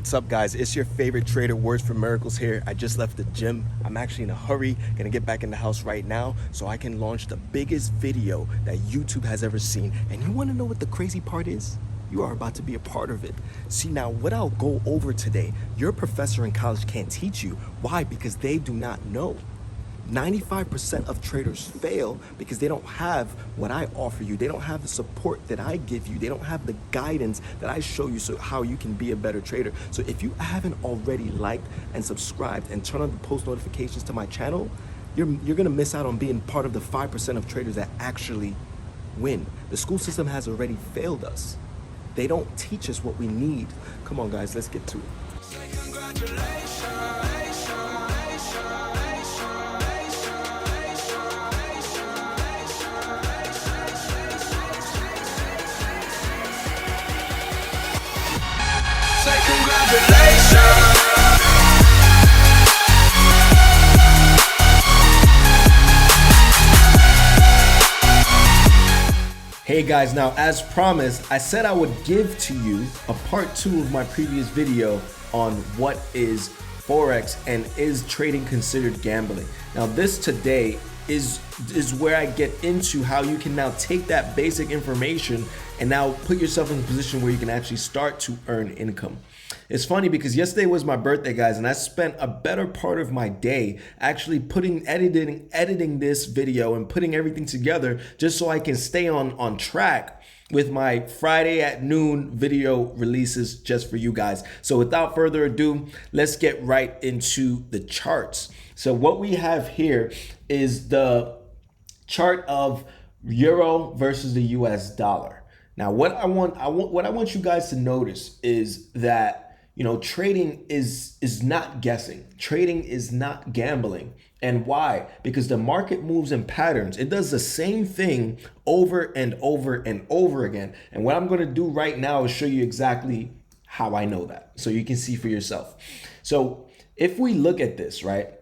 What's up, guys? It's your favorite trader, Words for Miracles here. I just left the gym. I'm actually in a hurry, gonna get back in the house right now so I can launch the biggest video that YouTube has ever seen. And you wanna know what the crazy part is? You are about to be a part of it. See, now what I'll go over today, your professor in college can't teach you. Why? Because they do not know. 95% of traders fail because they don't have what I offer you. They don't have the support that I give you. They don't have the guidance that I show you so how you can be a better trader. So if you haven't already liked and subscribed and turn on the post notifications to my channel, you're gonna miss out on being part of the 5% of traders that actually win. The school system has already failed us. They don't teach us what we need. Come on, guys, let's get to it. Say congratulations. Say congratulations. Hey guys, now as promised, I said I would give to you a part 2 of my previous video on what is Forex and is trading considered gambling. Now this today is where I get into how you can now take that basic information and now put yourself in a position where you can actually start to earn income. It's funny because yesterday was my birthday, guys, and I spent a better part of my day actually editing this video and putting everything together just so I can stay on track with my Friday at noon video releases just for you guys. So without further ado, let's get right into the charts. So what we have here is the chart of euro versus the US dollar. Now what I want you guys to notice is that trading is not guessing. Trading is not gambling. And why? Because the market moves in patterns. It does the same thing over and over and over again. And what I'm going to do right now is show you exactly how I know that, so you can see for yourself. So if we look at this, right,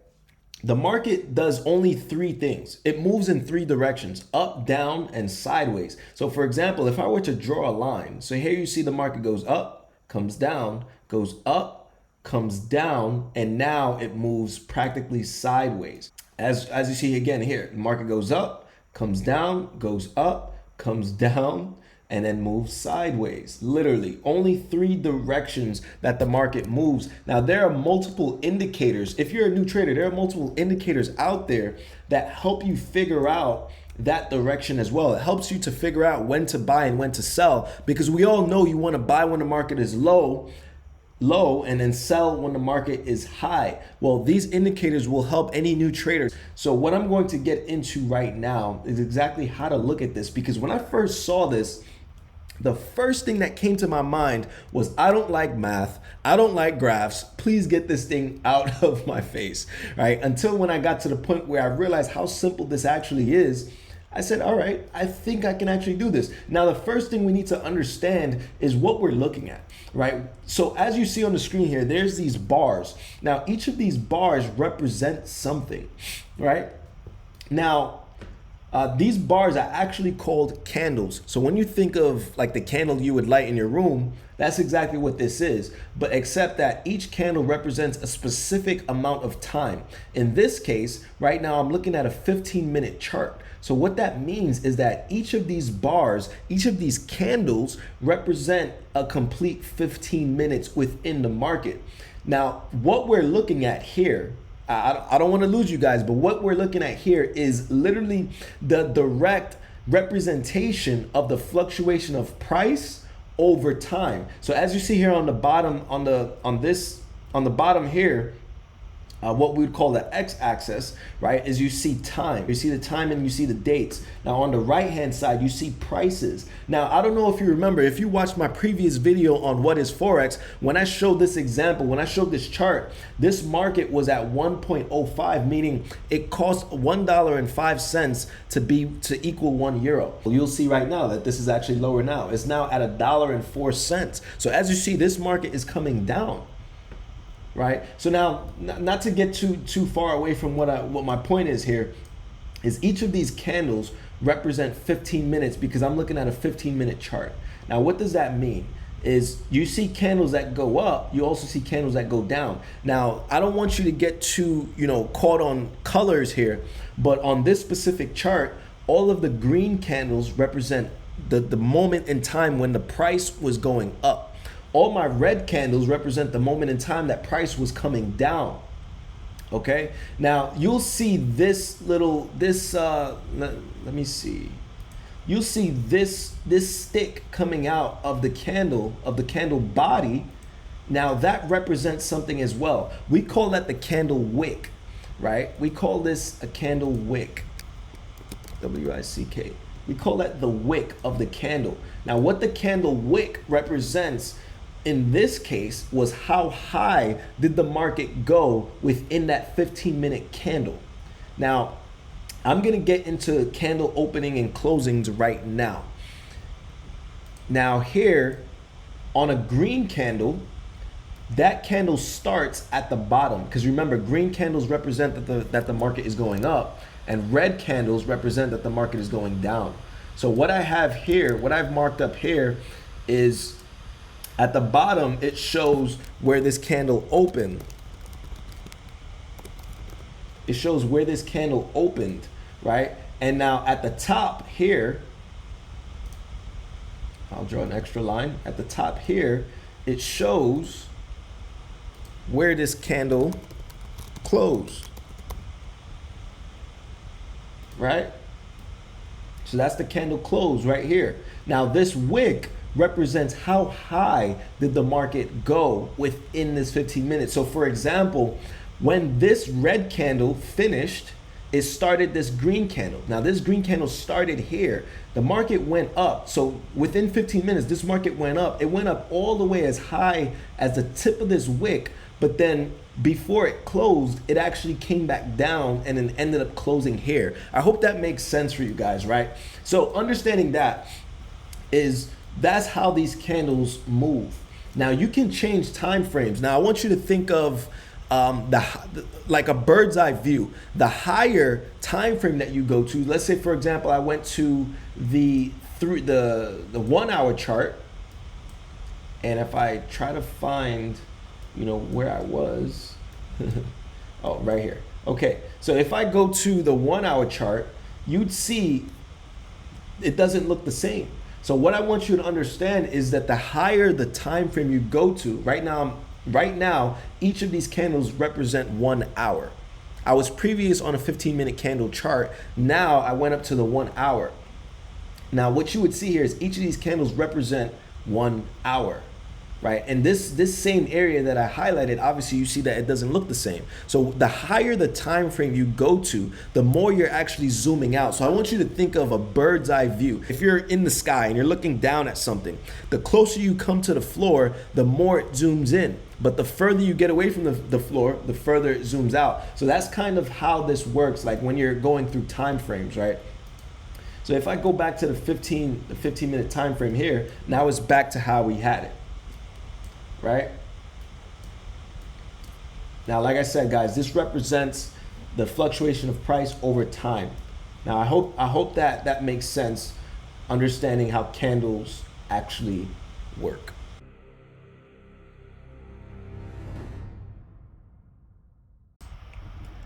the market does only 3 things. It moves in 3 directions: up, down, and sideways. So for example, if I were to draw a line, so here you see the market goes up, comes down, goes up, comes down, and now it moves practically sideways. As you see again here, the market goes up, comes down, goes up, comes down, and then moves sideways. Literally only 3 directions that the market moves. Now there are multiple indicators. If you're a new trader, there are multiple indicators out there that help you figure out that direction as well. It helps you to figure out when to buy and when to sell, because we all know you want to buy when the market is low, and then sell when the market is high. Well, these indicators will help any new trader. So what I'm going to get into right now is exactly how to look at this, because when I first saw this, the first thing that came to my mind was, I don't like math, I don't like graphs, please get this thing out of my face, right? Until when I got to the point where I realized how simple this actually is, I said, all right, I think I can actually do this. Now, the first thing we need to understand is what we're looking at, right? So as you see on the screen here, there's these bars. Now, each of these bars represent something, right? Now, these bars are actually called candles. So when you think of like the candle you would light in your room, that's exactly what this is, but except that each candle represents a specific amount of time. In this case, right now, I'm looking at a 15-minute chart. So what that means is that each of these bars, each of these candles represent a complete 15 minutes within the market. Now, what we're looking at here, I don't want to lose you guys, but what we're looking at here is literally the direct representation of the fluctuation of price over time. So as you see here on the bottom, on the bottom here, what we would call the x-axis, right, is you see time. You see the time and you see the dates. Now on the right-hand side, you see prices. Now, I don't know if you remember, if you watched my previous video on what is Forex, when I showed this example, when I showed this chart, this market was at 1.05, meaning it cost $1.05 to equal 1 euro. You'll see right now that this is actually lower now. It's now at $1.04. So as you see, this market is coming down. Right. So now, not to get too far away from what my point is here, is each of these candles represent 15 minutes because I'm looking at a 15-minute chart. Now, what does that mean? is you see candles that go up, you also see candles that go down. Now, I don't want you to get too, caught on colors here, but on this specific chart, all of the green candles represent the moment in time when the price was going up. All my red candles represent the moment in time that price was coming down. Okay, now you'll see this let me see. You'll see this stick coming out of the candle body. Now that represents something as well. We call that the candle wick, right? We call this a candle wick, W-I-C-K. We call that the wick of the candle. Now what the candle wick represents in this case was how high did the market go within that 15-minute candle. Now, I'm gonna get into candle opening and closings right now. Now here, on a green candle, that candle starts at the bottom, because remember, green candles represent that the market is going up, and red candles represent that the market is going down. So what I have here, what I've marked up here is at the bottom, it shows where this candle opened. It shows where this candle opened, right? And now at the top here, I'll draw an extra line. At the top here, it shows where this candle closed, right? So that's the candle close right here. Now this wick represents how high did the market go within this 15 minutes. So for example, when this red candle finished, it started this green candle. Now this green candle started here. The market went up. So within 15 minutes, this market went up. It went up all the way as high as the tip of this wick, but then before it closed, it actually came back down and then ended up closing here. I hope that makes sense for you guys, right? So understanding that that's how these candles move. Now you can change time frames. Now I want you to think of like a bird's eye view. The higher time frame that you go to, let's say for example, I went to the 1 hour chart, and if I try to find, where I was, oh, right here. Okay, so if I go to the 1 hour chart, you'd see it doesn't look the same. So what I want you to understand is that the higher the time frame you go to, right now, each of these candles represent 1 hour. I was previous on a 15-minute candle chart. Now I went up to the 1 hour. Now what you would see here is each of these candles represent 1 hour, right? And this same area that I highlighted, obviously you see that it doesn't look the same. So the higher the time frame you go to, the more you're actually zooming out. So I want you to think of a bird's eye view. If you're in the sky and you're looking down at something, the closer you come to the floor, the more it zooms in. But the further you get away from the floor, the further it zooms out. So that's kind of how this works, like when you're going through time frames, right? So if I go back to the 15-minute time frame here, now it's back to how we had it. Right? Now, like I said, guys, this represents the fluctuation of price over time. Now, I hope that makes sense, understanding how candles actually work.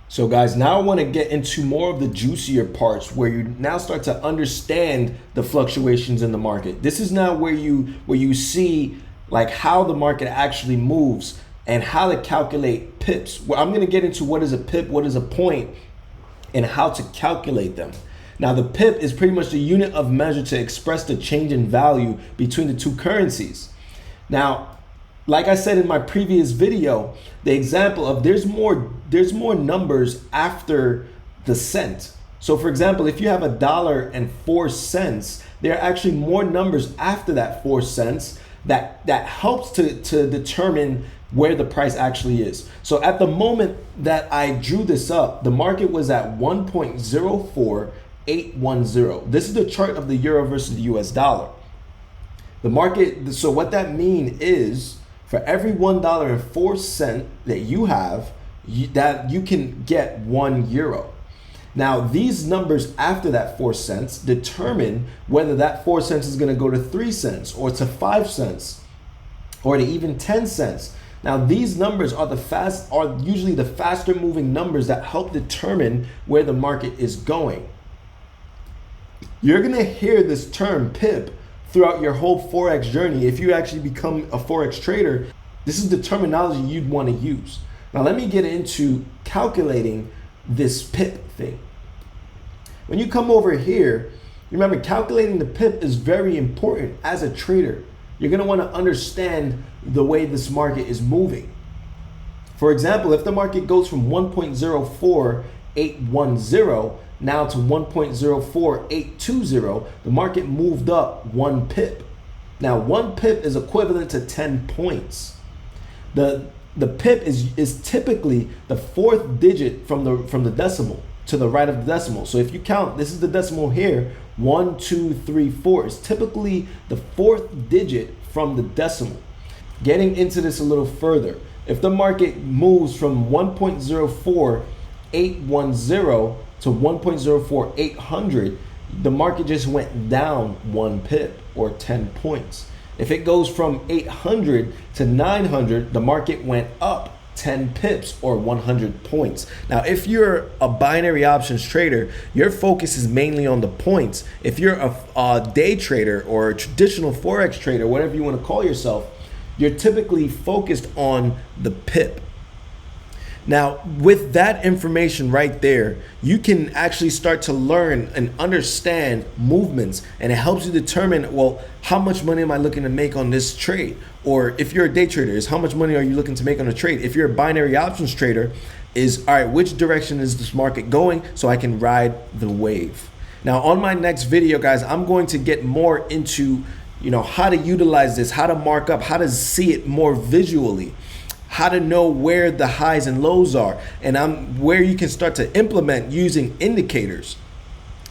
So guys, now I want to get into more of the juicier parts where you now start to understand the fluctuations in the market. This is now where you see like how the market actually moves and how to calculate pips. Well, I'm going to get into what is a pip, what is a point, and how to calculate them. Now the pip is pretty much the unit of measure to express the change in value between the two currencies. Now, like I said in my previous video, the example of there's more numbers after the cent. So for example, if you have $1.04, there are actually more numbers after that 4 cents that helps to determine where the price actually is. So at the moment that I drew this up, the market was at 1.04810. This is the chart of the euro versus the US dollar. The market, so what that means is for every $1.04 that you have, that you can get 1 euro. Now these numbers after that 4 cents determine whether that 4 cents is going to go to 3 cents or to 5 cents or to even 10 cents. Now these numbers are usually the faster moving numbers that help determine where the market is going. You're gonna hear this term pip throughout your whole Forex journey. If you actually become a Forex trader, this is the terminology you'd want to use. Now let me get into calculating this pip thing. When you come over here, remember calculating the pip is very important as a trader. You're gonna want to understand the way this market is moving. For example, if the market goes from 1.04810 now to 1.04820, the market moved up 1 pip. Now 1 pip is equivalent to 10 points. The pip is typically the 4th digit from the decimal to the right of the decimal. So if you count, this is the decimal here, 1, 2, 3, 4. It's typically the 4th digit from the decimal. Getting into this a little further, if the market moves from 1.04810 to 1.04800, the market just went down 1 pip or 10 points. If it goes from 800 to 900, the market went up 10 pips or 100 points. Now, if you're a binary options trader, your focus is mainly on the points. If you're a day trader or a traditional Forex trader, whatever you want to call yourself, you're typically focused on the pip. Now, with that information right there, you can actually start to learn and understand movements, and it helps you determine, well, how much money am I looking to make on this trade? Or if you're a day trader, is how much money are you looking to make on a trade? If you're a binary options trader, is all right, which direction is this market going so I can ride the wave? Now, on my next video, guys, I'm going to get more into, how to utilize this, how to mark up, how to see it more visually, how to know where the highs and lows are, and where you can start to implement using indicators,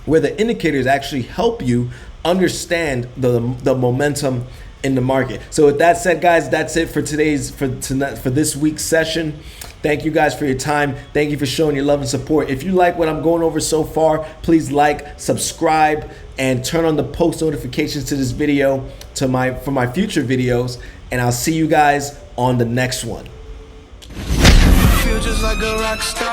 where the indicators actually help you understand the momentum in the market. So with that said, guys, that's it for this week's session. Thank you guys for your time. Thank you for showing your love and support. If you like what I'm going over so far, please like, subscribe, and turn on the post notifications to this video for my future videos. And I'll see you guys on the next one. Feel just like a rock star.